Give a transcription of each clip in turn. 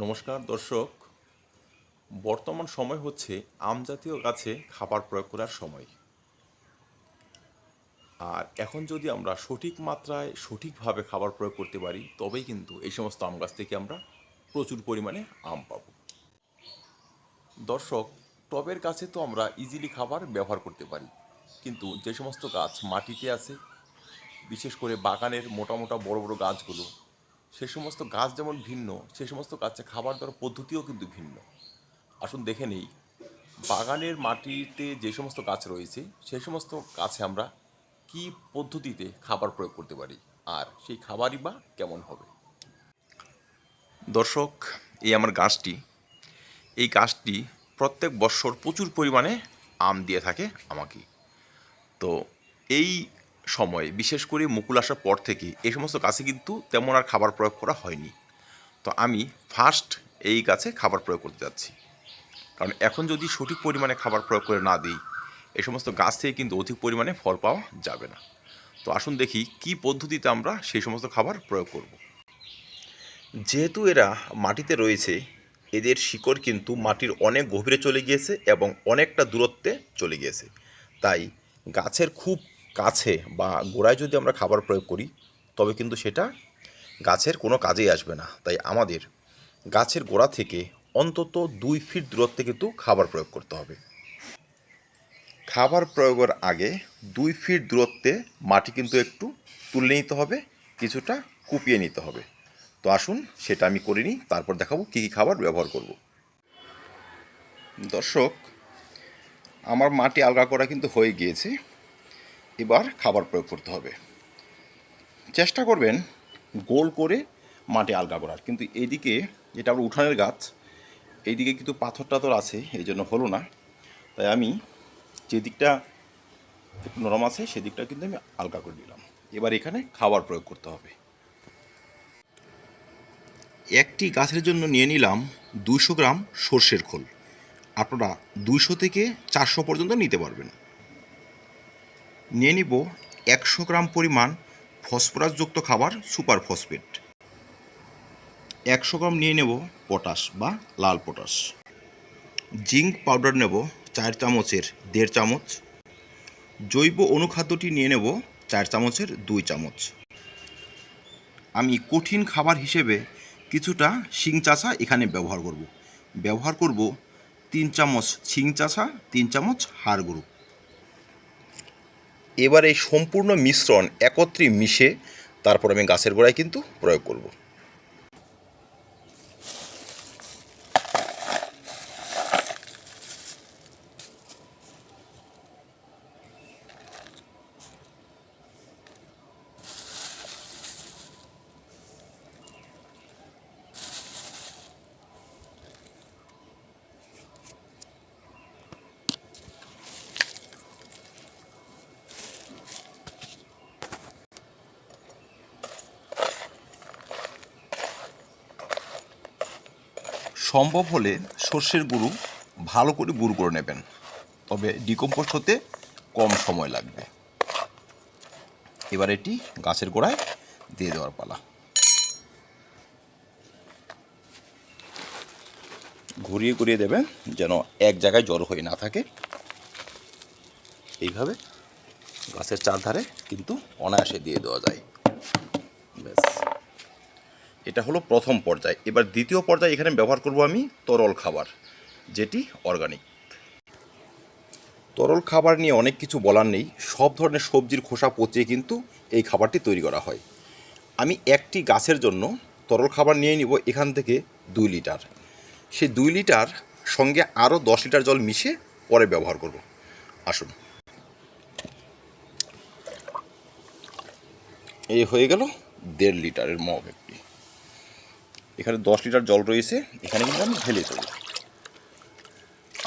নমস্কার দর্শক, বর্তমান সময় হচ্ছে আম জাতীয় গাছে খাবার প্রয়োগ করার সময়। আর এখন যদি আমরা সঠিক মাত্রায় সঠিকভাবে খাবার প্রয়োগ করতে পারি তবেই কিন্তু এই সমস্ত আম গাছ থেকে আমরা প্রচুর পরিমাণে আম পাবো। দর্শক, টবের গাছে তো আমরা ইজিলি খাবার ব্যবহার করতে পারি, কিন্তু যে সমস্ত গাছ মাটিতে আছে, বিশেষ করে বাগানের মোটা মোটা বড় বড় গাছগুলো, সে সমস্ত গাছ যেমন ভিন্ন, সে সমস্ত গাছে খাবার দেওয়ার পদ্ধতিও কিন্তু ভিন্ন। আসুন দেখে নেই বাগানের মাটিতে যে সমস্ত গাছ রয়েছে সেই সমস্ত গাছে আমরা কি পদ্ধতিতে খাবার প্রয়োগ করতে পারি, আর সেই খাবারই বা কেমন হবে। দর্শক, এই আমার গাছটি, এই গাছটি প্রত্যেক বৎসর প্রচুর পরিমাণে আম দিয়ে থাকে আমাকে। তো এই সময় বিশেষ করে মুকুল আসার পর থেকে এই সমস্ত গাছে কিন্তু তেমন আর খাবার প্রয়োগ করা হয়নি। তো আমি ফার্স্ট এই গাছে খাবার প্রয়োগ করতে যাচ্ছি, কারণ এখন যদি সঠিক পরিমাণে খাবার প্রয়োগ করে না দিই এই সমস্ত গাছ থেকে কিন্তু অধিক পরিমাণে ফল পাওয়া যাবে না। তো আসুন দেখি কি পদ্ধতিতে আমরা সেই সমস্ত খাবার প্রয়োগ করব। যেহেতু এরা মাটিতে রয়েছে, এদের শিকড় কিন্তু মাটির অনেক গভীরে চলে গিয়েছে এবং অনেকটা দূরত্বে চলে গিয়েছে। তাই গাছের খুব কাছে বা গোড়ায় যদি আমরা খাবার প্রয়োগ করি তবে কিন্তু সেটা গাছের কোনো কাজেই আসবে না। তাই আমাদের গাছের গোড়া থেকে অন্তত 2 ফিট দূরত্বে কিন্তু খাবার প্রয়োগ করতে হবে। খাবার প্রয়োগের আগে 2 ফিট দূরত্বে মাটি কিন্তু একটু তুলে নিতে হবে, কিছুটা কুপিয়ে নিতে হবে। তো আসুন সেটা আমি করে নিই, তারপর দেখাবো কী কী খাবার ব্যবহার করব। দর্শক, আমার মাটি আলগা করা কিন্তু হয়ে গিয়েছে। এবার খাবার প্রয়োগ করতে হবে। চেষ্টা করবেন গোল করে মাটি আলগা করার, কিন্তু এইদিকে যেটা আমার উঠানের গাছ, এইদিকে কিন্তু পাথর টাথর আছে, এই জন্য হলো না। তাই আমি যে দিকটা একটু নরম আছে সেদিকটা কিন্তু আমি আলগা করে দিলাম। এবার এখানে খাবার প্রয়োগ করতে হবে। একটি গাছের জন্য নিয়ে নিলাম 200 গ্রাম সর্ষের খোল। আপনারা 200 থেকে 400 পর্যন্ত নিতে পারবেন। নিয়ে নিব 100 গ্রাম পরিমাণ ফসফরাসযুক্ত খাবার সুপার ফসফেট। 100 গ্রাম নিয়ে নেব পটাশ বা লাল পটাশ। জিঙ্ক পাউডার নেব 4 চামচের 1.5 চামচ। জৈব অনুখাদ্যটি নিয়ে নেব 4 চামচের 2 চামচ। আমি কঠিন খাবার হিসেবে কিছুটা শিং চাষা এখানে ব্যবহার করব 3 চামচ শিং চাষা, 3 চামচ হাড় গুঁড়ো। এবার এই সম্পূর্ণ মিশ্রণ একত্রে মিশে তারপর আমি গাছের গোড়ায় কিন্তু প্রয়োগ করব। সম্ভব হলে সর্ষের গুঁড়ো ভালো করে গুঁড়ো করে নেবেন, তবে ডিকম্পোস্ট হতে কম সময় লাগবে। এবার এটি গাছের গোড়ায় দিয়ে দেওয়ার পালা। ঘুরিয়ে ঘুরিয়ে দেবেন যেন এক জায়গায় জড়ো হয়ে না থাকে। এইভাবে গাছের চারধারে কিন্তু অনায়াসে দিয়ে দেওয়া যায়। ব্যাস, এটা হলো প্রথম পর্যায়। এবার দ্বিতীয় পর্যায়ে এখানে ব্যবহার করব আমি তরল খাবার, যেটি অর্গানিক। তরল খাবার নিয়ে অনেক কিছু বলার নেই, সব ধরনের সবজির খোসা পচিয়ে কিন্তু এই খাবারটি তৈরি করা হয়। আমি একটি গাছের জন্য তরল খাবার নিয়ে নিব এখান থেকে 2 লিটার। সেই 2 লিটার সঙ্গে আরও 10 লিটার জল মিশিয়ে পরে ব্যবহার করব। আসুন, এই হয়ে গেল 1.5 লিটারের মগ একটি। এখানে 10 লিটার জল রয়েছে, এখানে কিন্তু আমি ঢেলে দেব।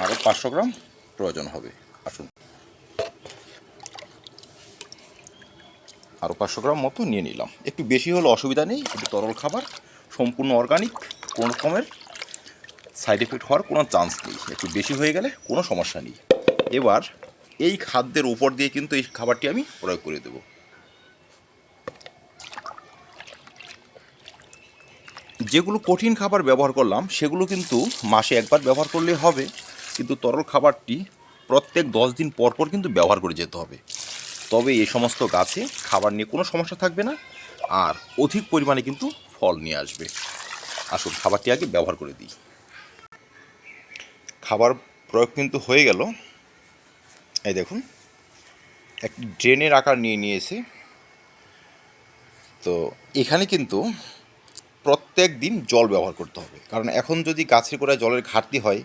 আরও 500 গ্রাম প্রয়োজন হবে। আসুন, আরও 500 গ্রাম মতো নিয়ে নিলাম। একটু বেশি হলে অসুবিধা নেই, একটু তরল খাবার, সম্পূর্ণ অর্গানিক, কোনো রকমের সাইড এফেক্ট হওয়ার কোনো চান্স নেই। একটু বেশি হয়ে গেলে কোনো সমস্যা নেই। এবার এই খাদ্যের উপর দিয়ে কিন্তু এই খাবারটি আমি প্রয়োগ করে দেব। যেগুলো কঠিন খাবার ব্যবহার করলাম সেগুলো কিন্তু মাসে একবার ব্যবহার করলে হবে, কিন্তু তরল খাবারটি প্রত্যেক 10 দিন পর পর কিন্তু ব্যবহার করে যেতে হবে। তবে এই সমস্ত গাছে খাবার নিয়ে কোনো সমস্যা থাকবে না, আর অধিক পরিমাণে কিন্তু ফল নিয়ে আসবে। আসুন খাবারটি আগে ব্যবহার করে দিই। খাবার প্রয়োগ কিন্তু হয়ে গেল। এই দেখুন, একটি ড্রেনের আকার নিয়ে নিয়েছে। তো এখানে কিন্তু প্রত্যেক দিন জল ব্যবহার করতে হবে, কারণ এখন যদি গাছের গোড়ায় জলের ঘাটতি হয়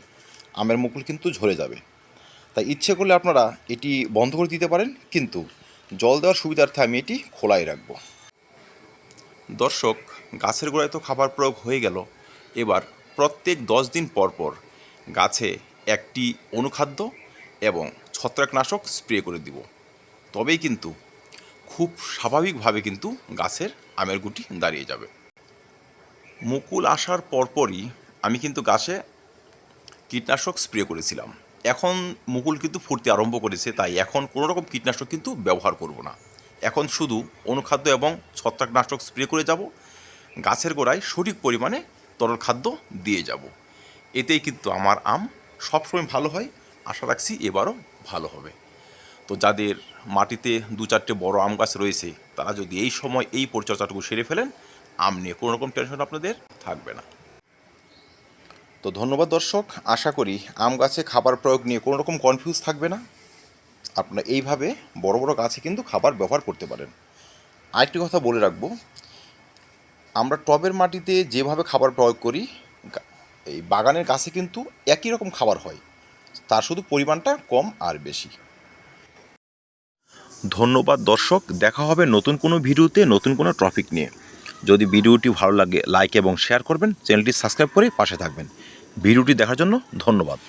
আমের মুকুল কিন্তু ঝরে যাবে। তাই ইচ্ছে করলে আপনারা এটি বন্ধ করে দিতে পারেন, কিন্তু জল দেওয়ার সুবিধার্থে আমি এটি খোলাই রাখব। দর্শক, গাছের গোড়ায় তো খাবার প্রয়োগ হয়ে গেল। এবার প্রত্যেক 10 দিন পর পর গাছে একটি অনুখাদ্য এবং ছত্রাকনাশক স্প্রে করে দিব। তবেই কিন্তু খুব স্বাভাবিকভাবে কিন্তু গাছের আমের গুটি দাঁড়িয়ে যাবে। মুকুল আসার পরপরই আমি কিন্তু গাছে কীটনাশক স্প্রে করেছিলাম। এখন মুকুল কিন্তু ফুটতে আরম্ভ করেছে, তাই এখন কোনো রকম কীটনাশক কিন্তু ব্যবহার করব না। এখন শুধু অনুখাদ্য এবং ছত্রাকনাশক স্প্রে করে যাব, গাছের গোড়ায় সঠিক পরিমাণে তরল খাদ্য দিয়ে যাব। এতেই কিন্তু আমার আম সবসময় ভালো হয়। আশা রাখছি এবারও ভালো হবে। তো যাদের মাটিতে 2-4টে বড় আম গাছ রয়েছে, তারা যদি এই সময় এই পরিচর্যাটুকু সেরে ফেলেন, আম নিয়ে কোনো রকম টেনশন আপনাদের থাকবে না। তো ধন্যবাদ দর্শক, আশা করি আম গাছে খাবার প্রয়োগ নিয়ে কোনো রকম কনফিউজ থাকবে না। আপনারা এইভাবে বড় বড় গাছে কিন্তু খাবার ব্যবহার করতে পারেন। আরেকটি কথা বলে রাখবো, আমরা টবের মাটিতে যেভাবে খাবার প্রয়োগ করি, এই বাগানের গাছে কিন্তু একই রকম খাবার হয়, তার শুধু পরিমাণটা কম আর বেশি। ধন্যবাদ দর্শক, দেখা হবে নতুন কোনো ভিডিওতে নতুন কোনো টপিক নিয়ে। যদি ভিডিওটি ভালো লাগে লাইক এবং শেয়ার করবেন, চ্যানেলটি সাবস্ক্রাইব করে পাশে থাকবেন। ভিডিওটি দেখার জন্য ধন্যবাদ।